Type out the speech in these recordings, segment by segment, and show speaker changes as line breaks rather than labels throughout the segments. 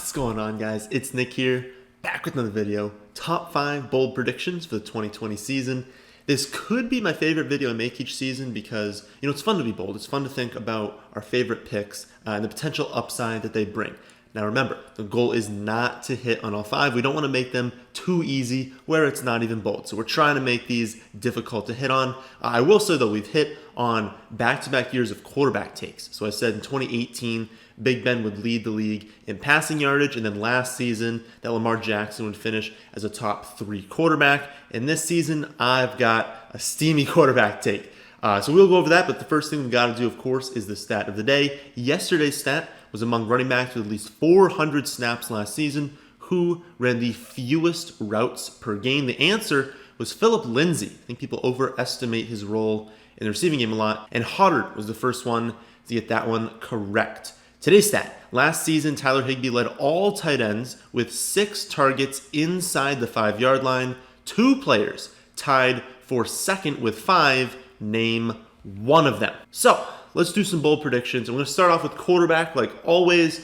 What's going on, guys? It's Nick here, back with another video. Top 5 bold predictions for the 2020 season. This could be my favorite video I make each season because, it's fun to be bold. It's fun to think about our favorite picks and the potential upside that they bring. Now remember, the goal is not to hit on all 5. We don't want to make them too easy where it's not even bold. So we're trying to make these difficult to hit on. I will say though, we've hit on back-to-back years of quarterback takes. So I said in 2018, Big Ben would lead the league in passing yardage, and then last season that Lamar Jackson would finish as a top 3 quarterback. And this season, I've got a steamy quarterback take. So we'll go over that, but the first thing we've got to do, of course, is the stat of the day. Yesterday's stat was among running backs with at least 400 snaps last season, who ran the fewest routes per game. The answer was Philip Lindsay. I think people overestimate his role in the receiving game a lot, and Hoddard was the first one to get that one correct. Today's stat. Last season, Tyler Higbee led all tight ends with 6 targets inside the 5-yard line. 2 players tied for second with 5. Name one of them. So let's do some bold predictions. I'm going to start off with quarterback like always.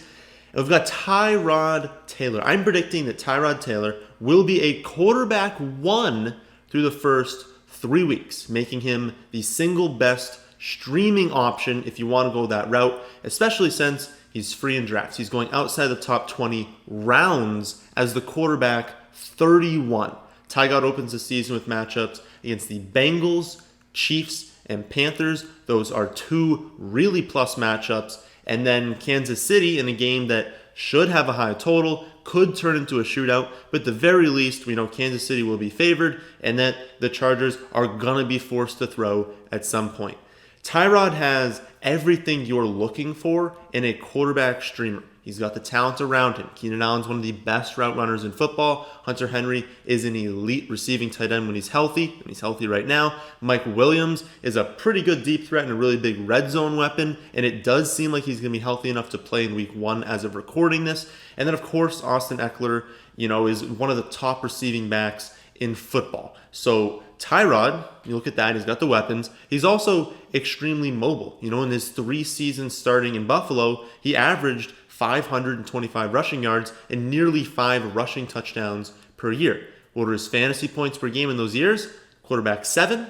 And we've got Tyrod Taylor. I'm predicting that Tyrod Taylor will be a quarterback 1 through the first 3 weeks, making him the single best streaming option if you want to go that route, especially since he's free in drafts. He's going outside the top 20 rounds as the quarterback 31. TyGod opens the season with matchups against the Bengals, Chiefs, and Panthers. Those are 2 really plus matchups. And then Kansas City in a game that should have a high total, could turn into a shootout, but at the very least, we know Kansas City will be favored and that the Chargers are going to be forced to throw at some point. Tyrod has everything you're looking for in a quarterback streamer. He's got the talent around him. Keenan Allen's one of the best route runners in football. Hunter Henry is an elite receiving tight end when he's healthy, and he's healthy right now. Mike Williams is a pretty good deep threat and a really big red zone weapon, and it does seem like he's going to be healthy enough to play in week 1 as of recording this. And then, of course, Austin Eckler, is one of the top receiving backs in football. So Tyrod, you look at that, he's got the weapons. He's also extremely mobile. In his 3 seasons starting in Buffalo, he averaged 525 rushing yards and nearly 5 rushing touchdowns per year. What are his fantasy points per game in those years? Quarterback 7,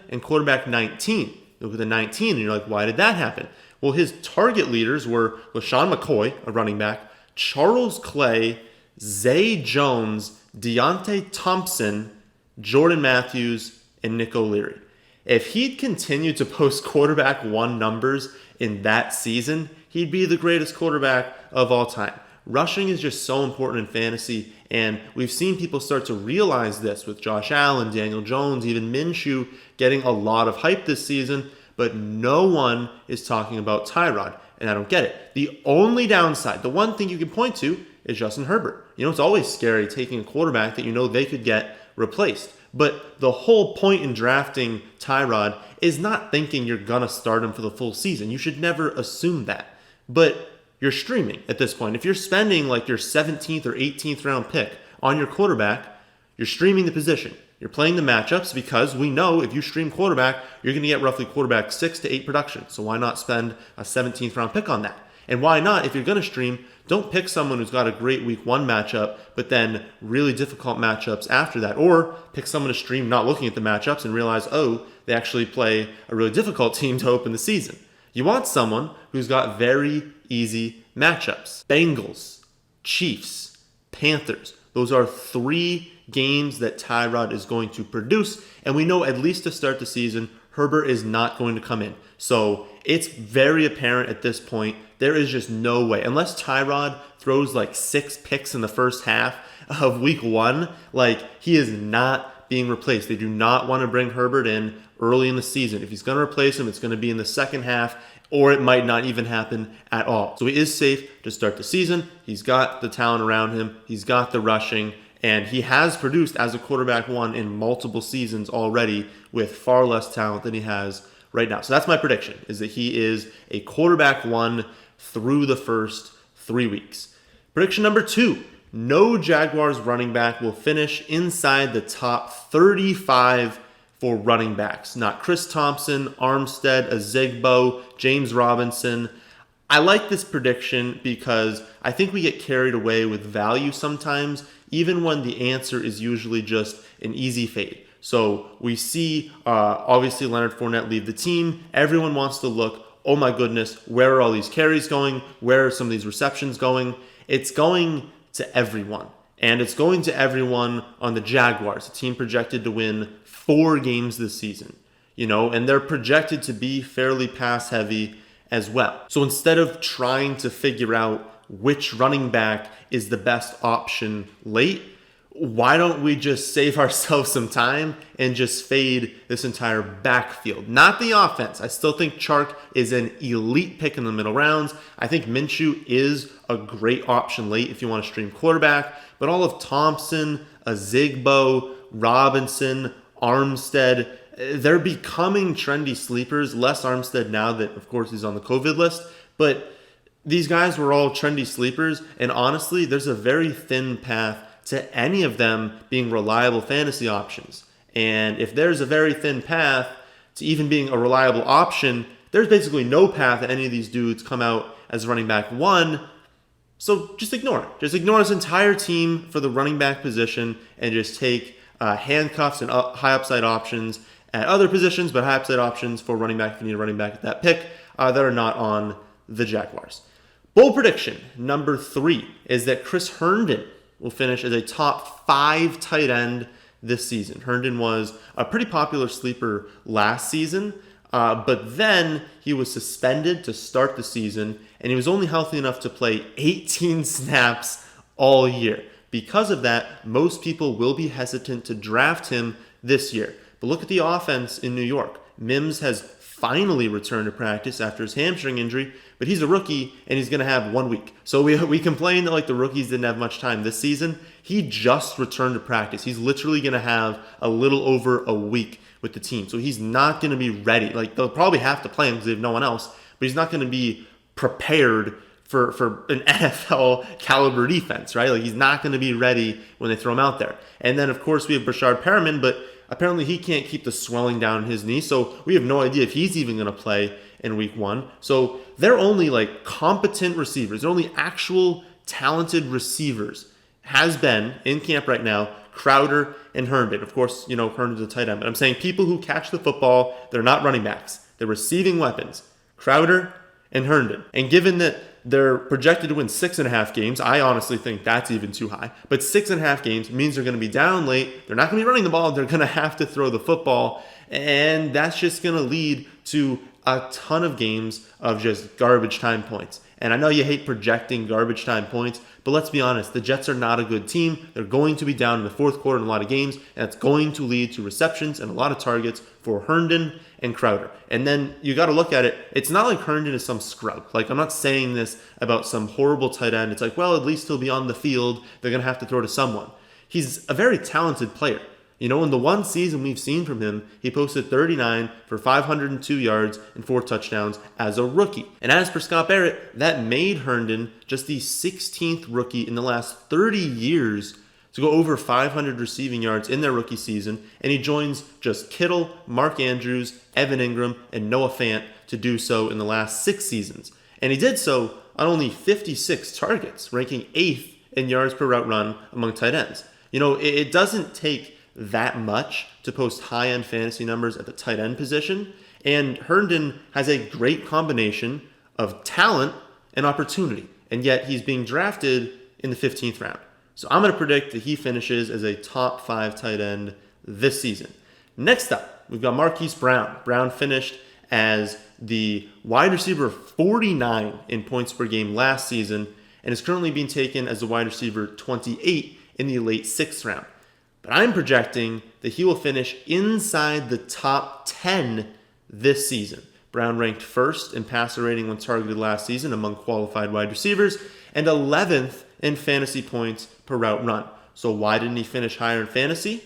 and quarterback 19. You look at the 19 and you're like, why did that happen? Well, his target leaders were LaShawn McCoy, a running back, Charles Clay, Zay Jones, Deontay Thompson, Jordan Matthews, and Nick O'Leary. If he'd continued to post quarterback 1 numbers in that season, he'd be the greatest quarterback of all time. Rushing is just so important in fantasy, and we've seen people start to realize this with Josh Allen, Daniel Jones, even Minshew getting a lot of hype this season, but no one is talking about Tyrod, and I don't get it. The only downside, the one thing you can point to, is Justin Herbert. It's always scary taking a quarterback that they could get replaced. But the whole point in drafting Tyrod is not thinking you're going to start him for the full season. You should never assume that. But you're streaming at this point. If you're spending like your 17th or 18th round pick on your quarterback, you're streaming the position. You're playing the matchups because we know if you stream quarterback, you're going to get roughly quarterback 6 to 8 production. So why not spend a 17th round pick on that? And why not, if you're going to stream, don't pick someone who's got a great week 1 matchup, but then really difficult matchups after that. Or pick someone to stream not looking at the matchups and realize, they actually play a really difficult team to open the season. You want someone who's got very easy matchups. Bengals, Chiefs, Panthers. Those are 3 games that Tyrod is going to produce. And we know at least to start the season, Herbert is not going to come in. So it's very apparent at this point, there is just no way. Unless Tyrod throws like 6 picks in the first half of week 1, he is not being replaced. They do not want to bring Herbert in early in the season. If he's going to replace him, it's going to be in the second half, or it might not even happen at all. So he is safe to start the season. He's got the talent around him. He's got the rushing. And he has produced as a quarterback 1 in multiple seasons already with far less talent than he has right now. So that's my prediction, is that he is a quarterback 1 through the first 3 weeks. Prediction number 2, no Jaguars running back will finish inside the top 35 for running backs. Not Chris Thompson, Armstead, Azigbo, James Robinson. I like this prediction because I think we get carried away with value sometimes, even when the answer is usually just an easy fade. So we see, obviously, Leonard Fournette leave the team. Everyone wants to look, oh my goodness, where are all these carries going? Where are some of these receptions going? It's going to everyone. And it's going to everyone on the Jaguars, a team projected to win 4 games this season. And they're projected to be fairly pass heavy as well. So instead of trying to figure out which running back is the best option late, why don't we just save ourselves some time and just fade this entire backfield? Not the offense. I still think Chark is an elite pick in the middle rounds. I think Minshew is a great option late if you want to stream quarterback. But all of Thompson, Azigbo, Robinson, Armstead, they're becoming trendy sleepers. Less Armstead now that, of course, he's on the COVID list. But these guys were all trendy sleepers. And honestly, there's a very thin path to any of them being reliable fantasy options. And if there's a very thin path to even being a reliable option, there's basically no path that any of these dudes come out as running back 1. So just ignore it. Just ignore this entire team for the running back position and just take handcuffs and high upside options at other positions, but high upside options for running back if you need a running back at that pick that are not on the Jaguars. Bold prediction number 3 is that Chris Herndon will finish as a top 5 tight end this season. Herndon was a pretty popular sleeper last season, but then he was suspended to start the season, and he was only healthy enough to play 18 snaps all year. Because of that, most people will be hesitant to draft him this year. But look at the offense in New York. Mims has finally returned to practice after his hamstring injury, but he's a rookie and he's going to have 1 week. So we complain that the rookies didn't have much time this season. He just returned to practice. He's literally going to have a little over a week with the team. So he's not going to be ready. They'll probably have to play him because they have no one else, but he's not going to be prepared for an NFL caliber defense, right? He's not going to be ready when they throw him out there. And then, of course, we have Brashard Perriman, but apparently he can't keep the swelling down in his knee, so we have no idea if he's even going to play in week 1. So they're only competent receivers. They're only actual talented receivers. Has been in camp right now, Crowder and Herndon. Of course, Herndon's a tight end, but I'm saying people who catch the football, they're not running backs. They're receiving weapons. Crowder and Herndon. And given that they're projected to win 6.5 games, I honestly think that's even too high. But 6.5 games means they're going to be down late. They're not going to be running the ball. They're going to have to throw the football. And that's just going to lead to a ton of games of just garbage time points. And I know you hate projecting garbage time points, but let's be honest, the Jets are not a good team. They're going to be down in the fourth quarter in a lot of games, and that's going to lead to receptions and a lot of targets for Herndon and Crowder. And then you got to look at it. It's not like Herndon is some scrub. I'm not saying this about some horrible tight end. It's well, at least he'll be on the field. They're going to have to throw to someone. He's a very talented player. In the one season we've seen from him, he posted 39 for 502 yards and 4 touchdowns as a rookie. And as for Scott Barrett, that made Herndon just the 16th rookie in the last 30 years to go over 500 receiving yards in their rookie season. And he joins just Kittle, Mark Andrews, Evan Ingram, and Noah Fant to do so in the last 6 seasons. And he did so on only 56 targets, ranking 8th in yards per route run among tight ends. It doesn't take that much to post high-end fantasy numbers at the tight end position. And Herndon has a great combination of talent and opportunity. And yet he's being drafted in the 15th round. So I'm going to predict that he finishes as a top 5 tight end this season. Next up, we've got Marquise Brown. Brown finished as the wide receiver 49 in points per game last season and is currently being taken as the wide receiver 28 in the late 6th round. But I'm projecting that he will finish inside the top 10 this season. Brown ranked first in passer rating when targeted last season among qualified wide receivers and 11th in fantasy points per route run. So why didn't he finish higher in fantasy?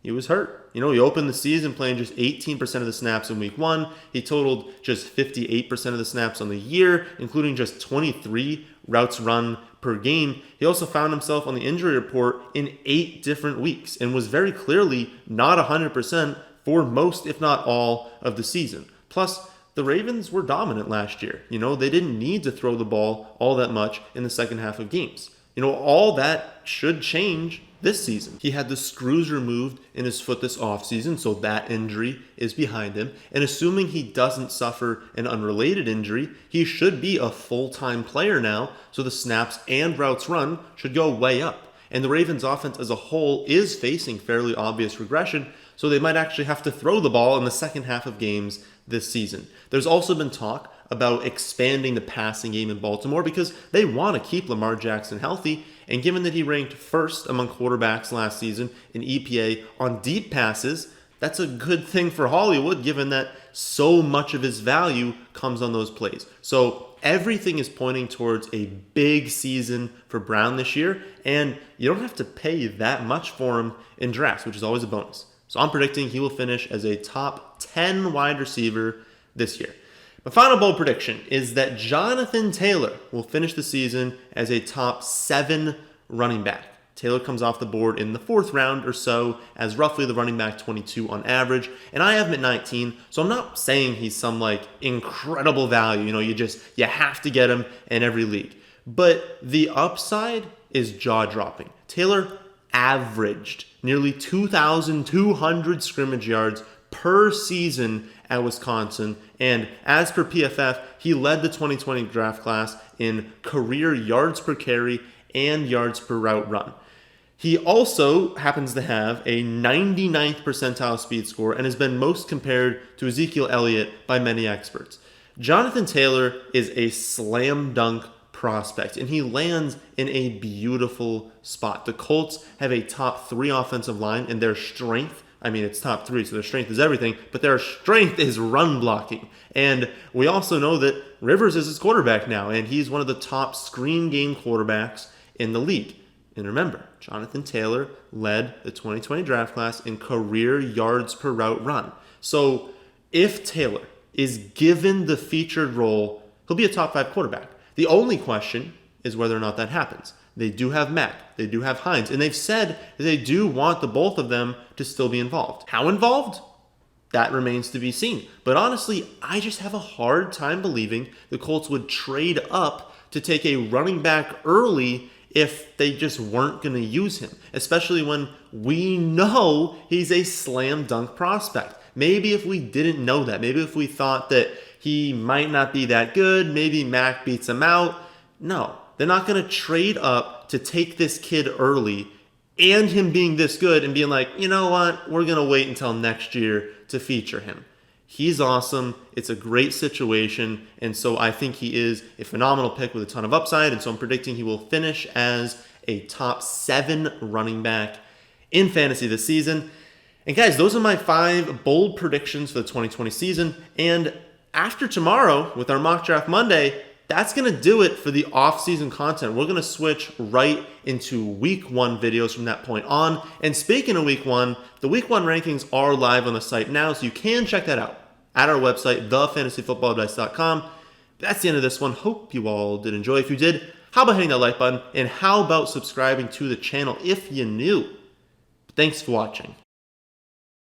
He was hurt. He opened the season playing just 18% of the snaps in week 1. He totaled just 58% of the snaps on the year, including just 23 routes run per game. He also found himself on the injury report in 8 different weeks and was very clearly not 100% for most, if not all, of the season. Plus, the Ravens were dominant last year. They didn't need to throw the ball all that much in the second half of games. All that should change this season. He had the screws removed in his foot this offseason, so that injury is behind him. And assuming he doesn't suffer an unrelated injury, he should be a full-time player now, so the snaps and routes run should go way up. And the Ravens offense as a whole is facing fairly obvious regression, so they might actually have to throw the ball in the second half of games this season. There's also been talk about expanding the passing game in Baltimore because they want to keep Lamar Jackson healthy. And given that he ranked first among quarterbacks last season in EPA on deep passes, that's a good thing for Hollywood given that so much of his value comes on those plays. So everything is pointing towards a big season for Brown this year, and you don't have to pay that much for him in drafts, which is always a bonus. So I'm predicting he will finish as a top 10 wide receiver this year. My final bold prediction is that Jonathan Taylor will finish the season as a top 7 running back. Taylor comes off the board in the 4th round or so as roughly the running back 22 on average, and I have him at 19, so I'm not saying he's some incredible value. You have to get him in every league. But the upside is jaw-dropping. Taylor averaged nearly 2,200 scrimmage yards per season at Wisconsin, and as per PFF, he led the 2020 draft class in career yards per carry and yards per route run. He also happens to have a 99th percentile speed score and has been most compared to Ezekiel Elliott by many experts. Jonathan Taylor is a slam dunk prospect, and he lands in a beautiful spot. The Colts have a top 3 offensive line, and their strength, it's top 3, so their strength is everything, but their strength is run blocking. And we also know that Rivers is his quarterback now, and he's one of the top screen game quarterbacks in the league. And remember, Jonathan Taylor led the 2020 draft class in career yards per route run. So if Taylor is given the featured role, he'll be a top 5 quarterback. The only question is whether or not that happens. They do have Mack, they do have Hines, and they've said that they do want the both of them to still be involved. How involved? That remains to be seen. But honestly, I just have a hard time believing the Colts would trade up to take a running back early if they just weren't going to use him, especially when we know he's a slam dunk prospect. Maybe if we didn't know that, maybe if we thought that he might not be that good, maybe Mac beats him out. No, they're not going to trade up to take this kid early and him being this good and being like, you know what, we're going to wait until next year to feature him. He's awesome. It's a great situation. And so I think he is a phenomenal pick with a ton of upside. And so I'm predicting he will finish as a top 7 running back in fantasy this season. And guys, those are my 5 bold predictions for the 2020 season. And after tomorrow with our Mock Draft Monday, that's going to do it for the off-season content. We're going to switch right into Week 1 videos from that point on. And speaking of Week 1, the Week 1 rankings are live on the site now, so you can check that out at our website, thefantasyfootballadvice.com. That's the end of this one. Hope you all did enjoy. If you did, how about hitting that like button? And how about subscribing to the channel if you're new? Thanks for watching.